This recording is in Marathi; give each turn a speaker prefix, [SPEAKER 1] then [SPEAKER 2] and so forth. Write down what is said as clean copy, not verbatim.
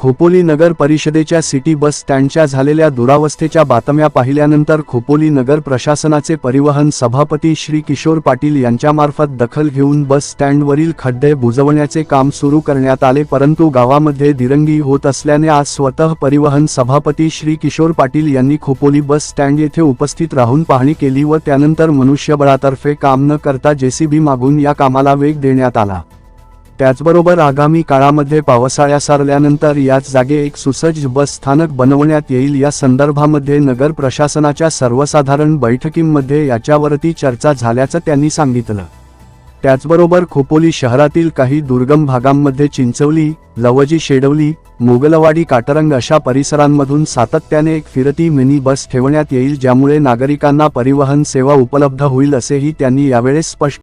[SPEAKER 1] खोपोली नगर परिषदेच्या सिटी बस स्टँडच्या झालेल्या दुरावस्थेच्या बातम्या पाहिल्यानंतर खोपोली नगर प्रशासनाचे परिवहन सभापती श्री किशोर पाटील यांच्यामार्फत दखल घेऊन बस स्टँडवरील खड्डे बुजवण्याचे काम सुरू करण्यात आले, परंतु गावामध्ये दिरंगी होत असल्याने आज स्वतः परिवहन सभापती श्री किशोर पाटील यांनी खोपोली बस स्टँड येथे उपस्थित राहून पाहणी केली व त्यानंतर मनुष्यबळातर्फे काम न करता जेसीबी मागून या कामाला वेग देण्यात आला। त्याचबरोबर आगामी काळामध्ये पावसाळ्या सारल्यानंतर याच जागे एक सुसज्ज बस स्थानक बनवण्यात येईल। या संदर्भामध्ये नगर प्रशासनाच्या सर्वसाधारण बैठकीमध्ये याच्यावरती चर्चा झाल्याचं त्यांनी सांगितलं। त्याचबरोबर खोपोली शहरातील काही दुर्गम भागांमध्ये चिंचवली, लवजी, शेडवली, मोगलवाडी, काटरंग अशा परिसरांमधून सातत्याने एक फिरती मिनी बस ठेवण्यात येईल, ज्यामुळे नागरिकांना परिवहन सेवा उपलब्ध होईल असेही त्यांनी यावेळेस स्पष्ट